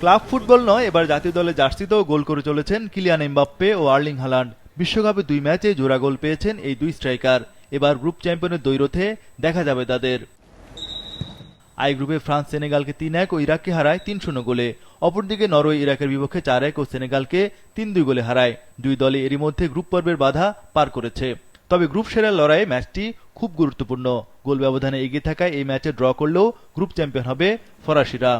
Club football নয়, এবার জাতীয় দলের জার্সিতেও গোল করে চলেছেন কিলিয়ান এমবাপ্পে ও আর্লিং হালান্ড। বিশ্বকাপে 2 ম্যাচে জোড়া গোল পেয়েছেন এই দুই স্ট্রাইকার। এবার গ্রুপ চ্যাম্পিয়নের দ্বৈরথে দেখা যাবে তাদের। আই গ্রুপে ফ্রান্স সেনেগালকে 3-1 ও ইরাককে হারায় 3-0 গোলে। অপরদিকে নরওয়ে ইরাকের বিপক্ষে 4-1 ও সেনেগালকে 3-2 গোলে হারায়। দুই দলই এরই মধ্যে গ্রুপ পর্বের বাধা পার করেছে। তবে গ্রুপ সেরার লড়াইয়ে ম্যাচটি খুব গুরুত্বপূর্ণ। গোল ব্যবধানে এগিয়ে থাকায় এই ম্যাচে ড্র করলেও গ্রুপ চ্যাম্পিয়ন হবে ফরাসিরা।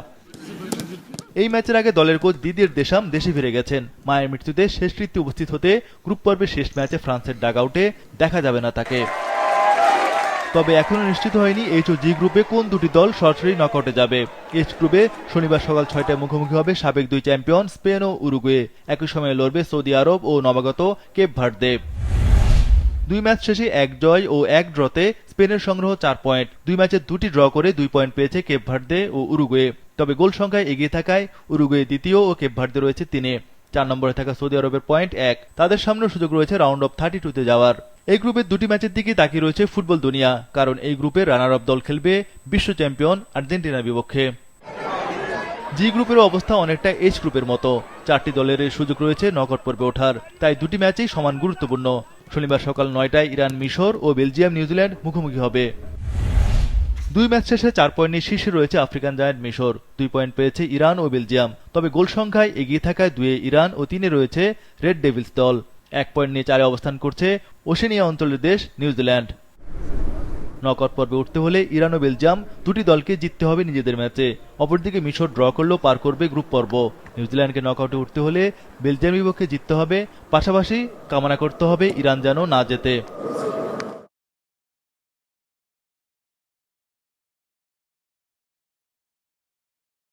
এই ম্যাচের আগে দলের কোচ দিদিয়ের দেশাম দেশে ফিরে গেছেন। মায়ের মৃত্যুতে শেষকৃত্যে উপস্থিত হতে গ্রুপ পর্বের শেষ ম্যাচে ফ্রান্সের ডাগআউটে দেখা যাবে না তাকে। তবে এখনো নিশ্চিত হয়নি এইচ ও জি গ্রুপে কোন দুটি দল সরাসরি নকআউটে যাবে। এইচ গ্রুপে শনিবার সকাল 6টায় মুখোমুখি হবে সাবেক দুই চ্যাম্পিয়ন স্পেন ও উরুগুয়ে। একই সময়ে লড়বে সৌদি আরব ও নবাগত কেপ ভার্দে। দুই ম্যাচ শেষে 1 জয় ও 1 ড্রতে স্পেনের সংগ্রহ 4 পয়েন্ট। দুই ম্যাচে 2টি ড্র করে 2 পয়েন্ট পেয়েছে কেপ ভার্দে ও উরুগুয়ে। তবে গোল সংখ্যায় এগিয়ে থাকায় উরুগুয়ে দ্বিতীয় ও কেপ ভার্দে রয়েছে 3-এ। 4 নম্বরে থাকা সৌদি আরবের পয়েন্ট 1। তাদের সামনে সুযোগ রয়েছে রাউন্ড অফ 32-তে যাওয়ার। এই গ্রুপের দুটি ম্যাচের দিকে তাকিয়ে রয়েছে ফুটবল দুনিয়া, কারণ এই গ্রুপে রানার আপ দল খেলবে বিশ্ব চ্যাম্পিয়ন আর্জেন্টিনার বিপক্ষে। জি গ্রুপের অবস্থা অনেকটা এইচ গ্রুপের মতো। 4টি দলের সুযোগ রয়েছে নকআউট পর্বে ওঠার, তাই দুটি ম্যাচই সমান গুরুত্বপূর্ণ। শনিবার সকাল 9টায় ইরান মিশর ও বেলজিয়াম নিউজিল্যান্ড মুখোমুখি হবে। দুই ম্যাচ শেষে 4 পয়েন্ট নিয়ে শীর্ষে রয়েছে আফ্রিকান জায়ান্ট মিশর। 2 পয়েন্ট পেয়েছে ইরান ও বেলজিয়াম। তবে গোল সংখ্যায় এগিয়ে থাকায় 2-এ ইরান ও 3-এ রয়েছে রেড ডেভিলস দল। 1 পয়েন্ট নিয়ে 4-এ অবস্থান করছে ওশেনিয়া অঞ্চলের দেশ নিউজিল্যান্ড। নকআউট পর্বে উঠতে হলে ইরান ও বেলজিয়াম দুটি দলকে জিততে হবে নিজেদের ম্যাচে। অপরদিকে মিশর ড্র করলেও পার করবে গ্রুপ পর্ব। নিউজিল্যান্ডকে নকআউটে উঠতে হলে বেলজিয়ামের বিপক্ষে জিততে হবে, পাশাপাশি কামনা করতে হবে ইরান যেন না জেতে।